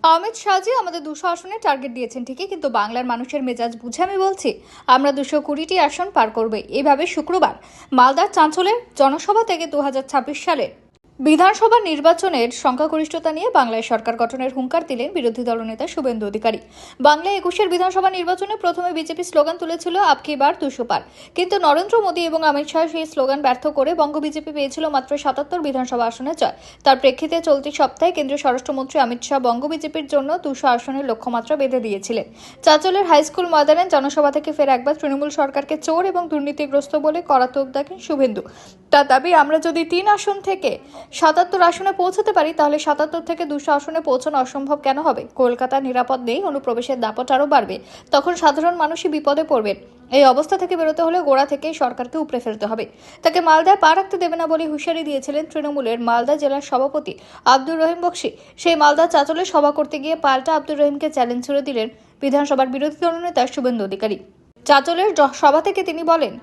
অমিত শাহজি আমাদের 200 আসনে টার্গেট দিয়েছেন ঠিকই, কিন্তু বাংলার মানুষের মেজাজ বুঝে আমি বলছি আমরা 220টি আসন পার করব। এইভাবে শুক্রবার মালদার চাঁচলের জনসভা থেকে 2026 সালের বিধানসভা নির্বাচনের সংখ্যাগরিষ্ঠতা নিয়ে বাংলায় সরকার গঠনের হুঙ্কার দিলেন বিরোধী দলনেতা শুভেন্দু অধিকারী। বাংলায় 21-এর বিধানসভা নির্বাচনে প্রথমে বিজেপি স্লোগান তুলেছিল আপকি বার 200 পার, কিন্তু নরেন্দ্র মোদী এবং অমিত শাহ সেই স্লোগান ব্যর্থ করে বঙ্গ বিজেপি পেয়েছিল মাত্র 77 বিধানসভা আসনে জয়। তার প্রেক্ষিতে চলতি সপ্তাহে কেন্দ্রীয় স্বরাষ্ট্রমন্ত্রী অমিত শাহ বঙ্গ বিজেপির জন্য 200 আসনের লক্ষ্যমাত্রা বেঁধে দিয়েছিলেন। চাঁচলের হাইস্কুল ময়দানে জনসভা থেকে ফের একবার তৃণমূল সরকারকে চোর এবং দুর্নীতিগ্রস্ত বলে কড়া তোপ দেখেন শুভেন্দু। তার দাবি, আমরা যদি 3 আসন থেকে 77 আসনে পৌঁছাতে পারি তাহলে 77 থেকে 200 আসনে পৌঁছানো অসম্ভব কেন হবে? কলকাতা নিরাপদ নেই, অনুপ্রবেশের দাপট আরও বাড়বে, তখন সাধারণ মানুষই বিপদে পড়বেন। এই অবস্থা থেকে বেরোতে হলে গোড়া থেকেই সরকারকে উপড়ে ফেলতে হবে। তাকে মালদায় পা রাখতে দেবে না বলে হুঁশিয়ারি দিয়েছিলেন তৃণমূলের মালদা জেলার সভাপতি আব্দুর রহিম বক্সী। সেই মালদা চাঁচলে সভা করতে গিয়ে পাল্টা আব্দুর রহিমকে চ্যালেঞ্জ ছুড়ে দিলেন বিধানসভার বিরোধী দলনেতা শুভেন্দু অধিকারী। চাঁচলের সভা থেকে তিনি বলেন,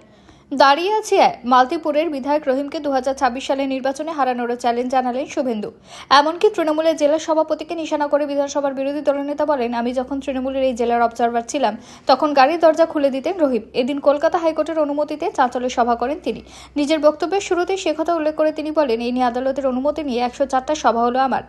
দাঁড়িয়ে আছে মালতীপুরের বিধায়ক রহিমকে 2026 সালের নির্বাচনে হারানোর চ্যালেঞ্জ জানালেন শুভেন্দু। এমনকি তৃণমূলের জেলা সভাপতিকে নিশানা করে বিধানসভার বিরোধী দলনেতা বলেন, আমি যখন তৃণমূলের এই জেলার অবজারভার ছিলাম তখন গাড়ির দরজা খুলে দিতেন রহিম। এদিন কলকাতা হাইকোর্টের অনুমতিতে চাঁচলে সভা করেন তিনি। নিজের বক্তব্যের শুরুতেই সে কথা উল্লেখ করে তিনি বলেন, এই নিয়ে আদালতের অনুমতি নিয়ে 104টা সভা হলো আমার।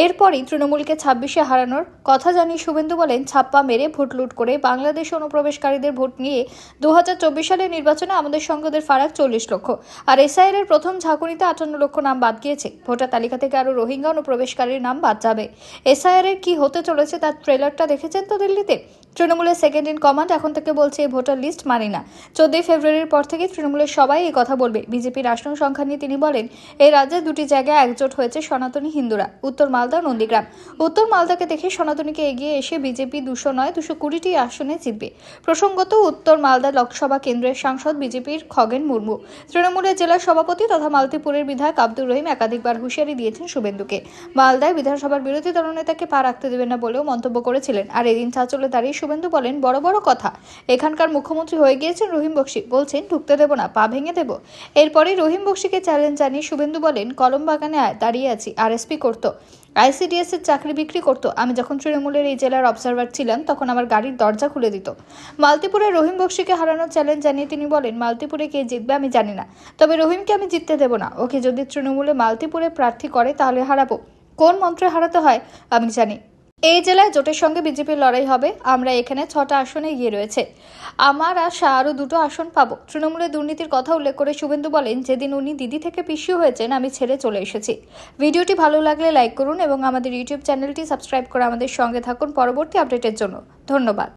এরপরই তৃণমূলকে 26-এ হারানোর কথা জানিয়ে শুভেন্দু বলেন, ছাপ্পা মেরে ভোট লুট করে বাংলাদেশে অনুপ্রবেশকারীদের ভোট নিয়ে 2024 সালের নির্বাচনে আমাদের সঙ্গে ওদের ফারাক 40 লক্ষ, আর এসআইআর এর প্রথম ঝাঁকুনিতে 58 লক্ষ নাম বাদ গিয়েছে। ভোটার তালিকা থেকে আরও রোহিঙ্গা অনুপ্রবেশকারীর নাম বাদ যাবে। এসআইআর এর কি হতে চলেছে তার ট্রেলারটা দেখেছেন তো দিল্লিতে? তৃণমূলের সেকেন্ড ইন কমান্ড এখন থেকে বলছে এই ভোটার লিস্ট মানি না। 14 ফেব্রুয়ারির পর থেকে তৃণমূলের সবাই এই কথা বলবে। বিজেপির আসন সংখ্যা নিয়ে তিনি বলেন, এই রাজ্যে দুটি জায়গায় একজোট হয়েছে সনাতনী হিন্দুরা, উত্তর মালদা, নন্দীগ্রাম। উত্তর মালদাকে দেখে সনাতনীকে এগিয়ে এসে বিজেপি 200 নয় 220টি আসনে জিতবে। প্রসঙ্গত, উত্তর মালদা লোকসভা কেন্দ্রের সাংসদ বিজেপির খগেন মুর্মু, তৃণমূলের জেলা সভাপতি তথা মালতীপুরের বিধায়ক আব্দুর রহিম একাধিকবার হুঁশিয়ারি দিয়েছেন শুভেন্দুকে। মালদায় বিধানসভার বিরোধী দলনেতাকে পা রাখতে দেবেন না বলেও মন্তব্য করেছিলেন। আর এদিন চাঁচলে দাঁড়িয়ে শুভেন্দু বলেন, বড় বড় কথা, এখানকার মুখ্যমন্ত্রী হয়ে গিয়েছেন রহিম বক্সী, বলছেন ঢুকতে দেব না, পা ভেঙে দেব। এরপরেই রহিম বক্সীকে চ্যালেঞ্জ জানিয়ে শুভেন্দু বলেন, কলম বাগানে দাঁড়িয়ে আছি, আরএসপি করতো, আইসিডিএস এর চাকরি বিক্রি করতো। আমি যখন তৃণমূলের এই জেলার অবজারভার ছিলাম তখন আমার গাড়ির দরজা খুলে দিত। মালতীপুরে রহিম বক্সীকে হারানোর চ্যালেঞ্জ জানিয়ে তিনি বলেন, মালতীপুরে কে জিতবে আমি জানি না, তবে রহিমকে আমি জিততে দেব না। ওকে যদি তৃণমূলে মালতীপুরে প্রার্থী করে তাহলে হারাবো। কোন মন্ত্রে হারাতে হয় আমি জানি। এই জেলায় জোটের সঙ্গে বিজেপির লড়াই হবে। আমরা এখানে 6টা আসনে এগিয়ে রয়েছে। আমার আশা আরও 2টো আসন পাবো। তৃণমূলের দুর্নীতির কথা উল্লেখ করে শুভেন্দু বলেন, যেদিন উনি দিদি থেকে পিসিও হয়েছেন আমি ছেড়ে চলে এসেছি। ভিডিওটি ভালো লাগলে লাইক করুন এবং আমাদের ইউটিউব চ্যানেলটি সাবস্ক্রাইব করে আমাদের সঙ্গে থাকুন পরবর্তী আপডেটের জন্য। ধন্যবাদ।